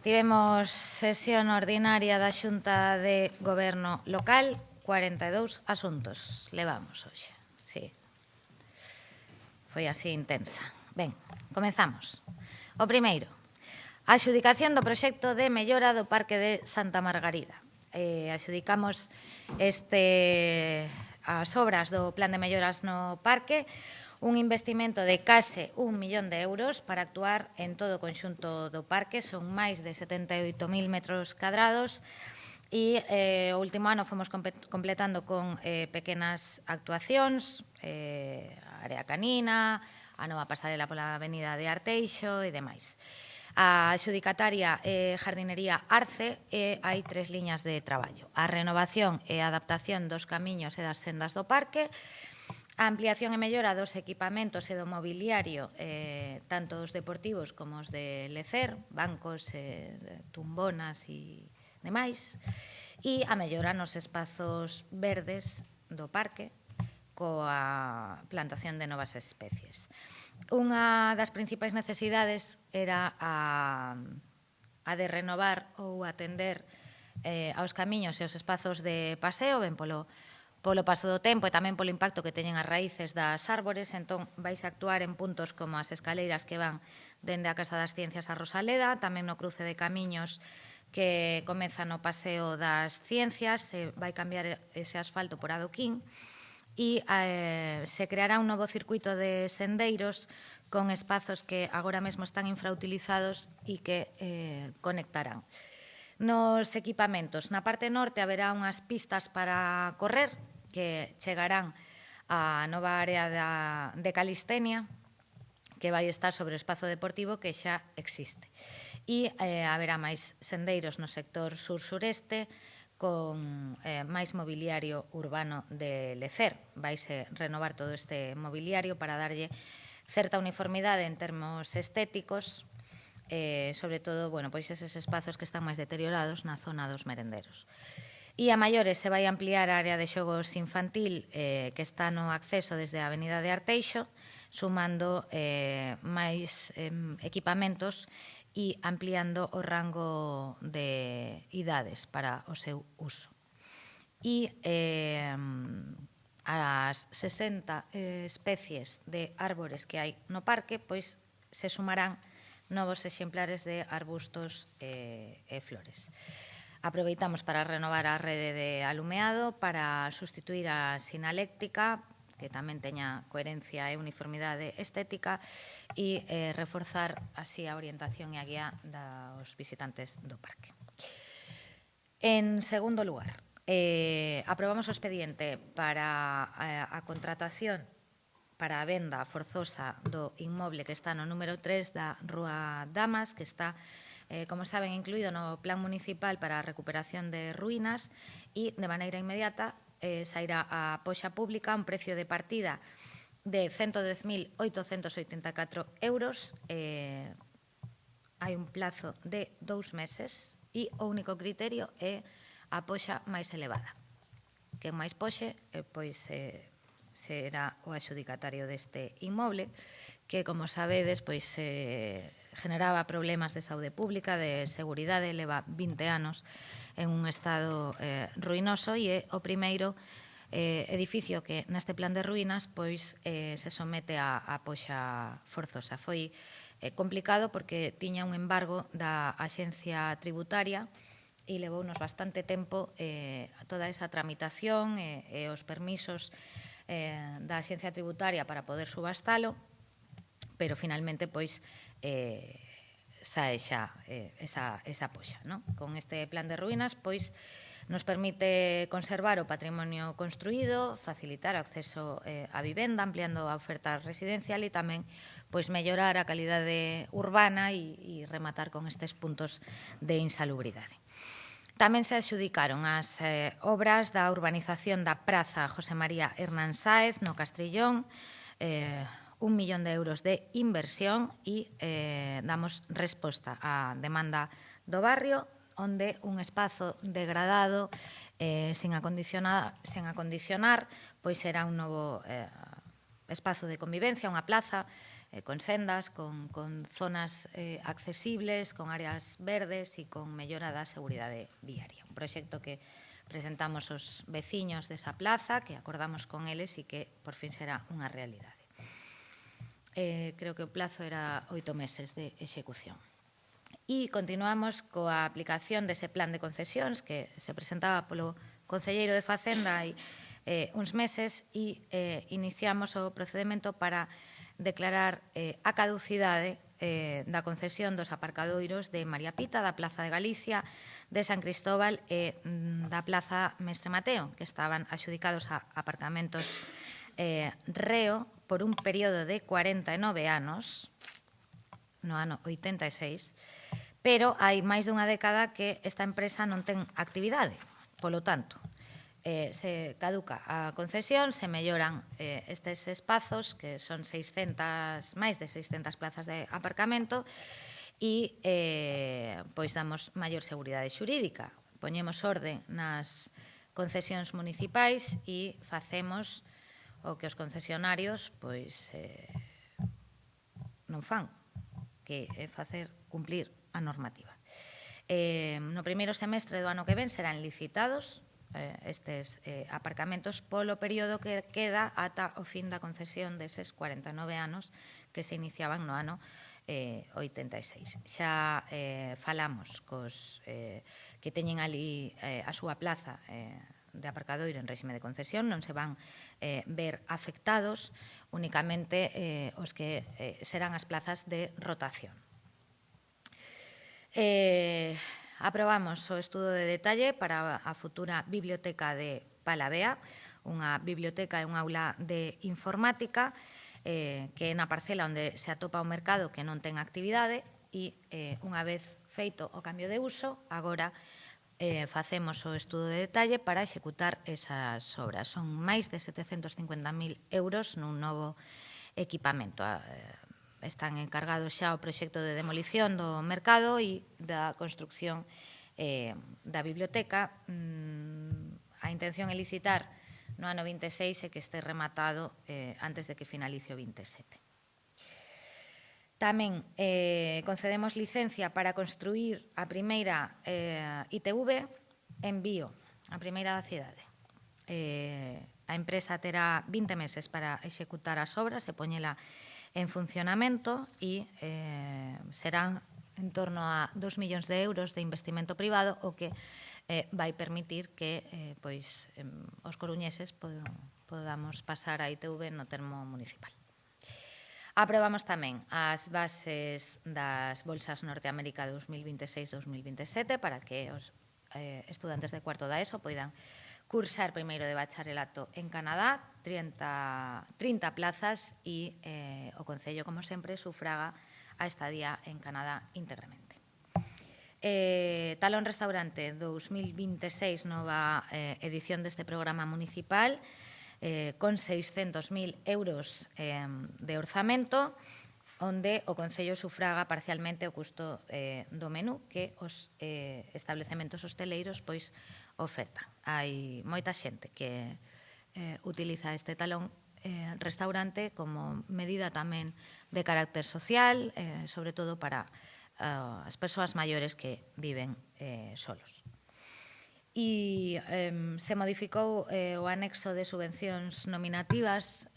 Tivemos sesión ordinaria da Xunta de Goberno Local, 42 asuntos levamos hoxe. Sí. Foi así intensa. Ben, comezamos. O primeiro, a adxudicación do proxecto de mellora do Parque de Santa Margarida. Adxudicamos as obras do plan de melloras no parque, un investimento de case 1 millón de euros para actuar en todo o conxunto do parque, son máis de 78.000 metros cadrados, e o último ano fomos completando con pequenas actuacións, a área canina, a nova pasarela pola avenida de Arteixo e demais. A adxudicataria Jardinería Arce e hai 3 liñas de traballo. A renovación e adaptación dos camiños e das sendas do parque, a ampliación e mellora dos equipamentos e do mobiliario, tanto os deportivos como os de lecer, bancos, tumbonas e demais, e a mellora nos espazos verdes do parque coa plantación de novas especies. Unha das principais necesidades era a de renovar ou atender aos camiños e aos espazos de paseo, ben polo paso do tempo e tamén polo impacto que teñen as raíces das árbores. Entón, vais a actuar en puntos como as escaleiras que van dende a Casa das Ciencias a Rosaleda, tamén no cruce de camiños que comeza no Paseo das Ciencias, vai cambiar ese asfalto por adoquín, e se creará un novo circuito de sendeiros con espazos que agora mesmo están infrautilizados e que conectarán. Nos equipamentos, na parte norte haberá unhas pistas para correr que chegarán á nova área de calistenia que vai estar sobre o espazo deportivo que xa existe. E haberá máis sendeiros no sector sur-sureste con máis mobiliario urbano de lecer. Vaise renovar todo este mobiliario para darlle certa uniformidade en termos estéticos, sobre todo, pois eses espazos que están máis deteriorados na zona dos merenderos. E a maiores se vai ampliar a área de xogos infantil que está no acceso desde a avenida de Arteixo, sumando máis equipamentos e ampliando o rango de idades para o seu uso. E as 60 especies de árbores que hai no parque, pois se sumarán novos exemplares de arbustos e flores. Aproveitamos para renovar a rede de alumeado, para sustituir a sinaléctrica, que tamén teña coherencia e uniformidade estética, e reforzar así a orientación e a guía dos visitantes do parque. En segundo lugar, aprobamos o expediente para a contratación para a venda forzosa do inmoble que está no número 3 da Rúa Damas, que está, como saben, incluído no Plan Municipal para a Recuperación de Ruínas, e de maneira inmediata sairá a poxa pública un precio de partida de 110.884 euros. Hai un plazo de 2 meses e o único criterio é a poxa máis elevada. Quen máis poxe, pois será o adxudicatario deste inmoble, que, como sabedes, pois generaba problemas de saúde pública, de seguridade, leva 20 anos en un estado ruinoso e é o primeiro edificio que neste plan de ruínas pois se somete a poxa forzosa. Foi complicado porque tiña un embargo da Axencia Tributaria e levounos bastante tempo toda esa tramitación e os permisos da Axencia Tributaria para poder subastalo, pero finalmente pois sae xa esa poxa. Con este plan de ruínas pois nos permite conservar o patrimonio construído, facilitar o acceso á vivenda, ampliando a oferta residencial e tamén pois mellorar a calidade urbana e rematar con estes puntos de insalubridade. Tamén se adxudicaron as obras da urbanización da Praza José María Hernán Sáez no Castrillón, 1 millón de euros de inversión, e damos resposta á demanda do barrio, onde un espazo degradado sen acondicionar, pois será un novo espazo de convivencia, unha plaza con sendas, con zonas accesibles, con áreas verdes e con mellora da seguridade viaria. Un proxecto que presentamos aos veciños desa plaza, que acordamos con eles e que por fin será unha realidade. Creo que o plazo era 8 meses de execución. E continuamos coa aplicación dese plan de concesións que se presentaba polo Concelleiro de Facenda hai uns meses e iniciamos o procedemento para declarar a caducidade da concesión dos aparcadoiros de María Pita, da Plaza de Galicia, de San Cristóbal e da Plaza Mestre Mateo, que estaban adxudicados a aparcamentos reo por un período de 49 anos, no ano 86, pero hai máis dunha década que esta empresa non ten actividade. Polo tanto, se caduca a concesión, se melloran estes espazos, que son máis de 600 plazas de aparcamento, e pois damos maior seguridade xurídica. Poñemos orde nas concesións municipais e facemos o que os concesionarios pois non fan, que é facer cumplir a normativa. No primeiro semestre do ano que ven serán licitados estes aparcamentos polo período que queda ata o fin da concesión deses 49 anos que se iniciaban no ano 86. Xa falamos cos que teñen ali a súa plaza de aparcadoiro en réxime de concesión, non se van ver afectados, únicamente os que serán as plazas de rotación. Aprobamos o estudo de detalle para a futura biblioteca de Palavea, unha biblioteca e un aula de informática que é na parcela onde se atopa o mercado que non ten actividade e unha vez feito o cambio de uso, agora facemos o estudo de detalle para executar esas obras. Son máis de 750.000 euros nun novo equipamento. Están encargados xa o proxecto de demolición do mercado e da construcción da biblioteca. A intención é licitar no ano 26 e que este rematado antes de que finalice o 27. Tamén concedemos licencia para construir a primeira ITV en Vío, a primeira da cidade. A empresa terá 20 meses para executar as obras e poñela en funcionamento e serán en torno a 2 millóns de euros de investimento privado, o que vai permitir que os coruñeses podamos pasar a ITV no termo municipal. Aprobamos tamén as bases das bolsas Norteamérica 2026-2027 para que os estudantes de cuarto da ESO poidan cursar primeiro de bacharelato en Canadá, 30 plazas e o Concello, como sempre, sufraga a estadía en Canadá íntegramente. Talón Restaurante 2026, nova edición deste programa municipal, con 600.000 euros de orzamento, onde o Concello sufraga parcialmente o custo do menú que os establecementos hosteleiros pois ofertan. Hai moita xente que utiliza este Talón Restaurante como medida tamén de carácter social, sobre todo para as persoas maiores que viven solos. E se modificou o anexo de subvencións nominativas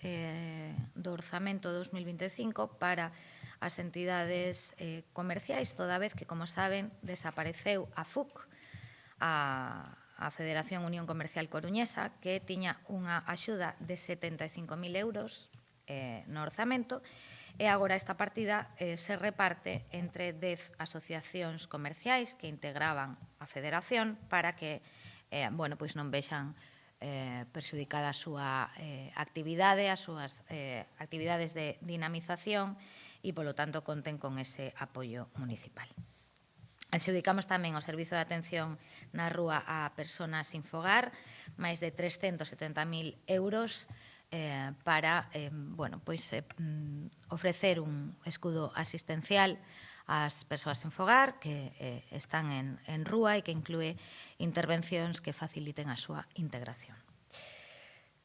do orzamento 2025 para as entidades comerciais, toda vez que, como saben, desapareceu a FUC, a Federación Unión Comercial Coruñesa, que tiña unha axuda de 75.000 euros no orzamento, e agora esta partida se reparte entre 10 asociacións comerciais que integraban a federación para que non vexan perxudicada a súa actividade, as súas actividades de dinamización e, polo tanto, conten con ese apoio municipal. Adxudicamos tamén o servizo de atención na rúa a persoas sin fogar, máis de 370.000 euros para ofrecer un escudo asistencial ás persoas sen fogar que están en rúa e que inclúe intervencións que faciliten a súa integración.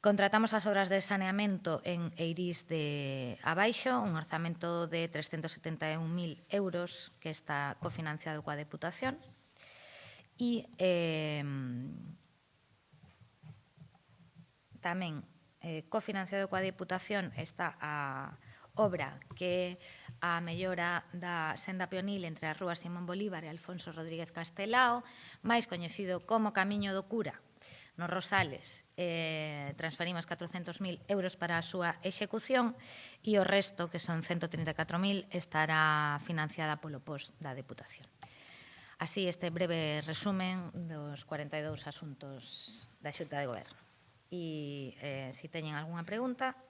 Contratamos as obras de saneamento en Eirís de Abaixo, un orzamento de 371.000 euros que está cofinanciado coa Deputación. E tamén cofinanciado coa Deputación está a obra que é a mellora da senda peonil entre as rúas Simón Bolívar e Alfonso Rodríguez Castelao, máis coñecido como Camiño do Cura, nos Rosales. Transferimos 400.000 euros para a súa execución e o resto, que son 134.000, estará financiada polo POS da Deputación. Así, este breve resumen dos 42 asuntos da Xunta de Goberno. E se teñen algunha pregunta,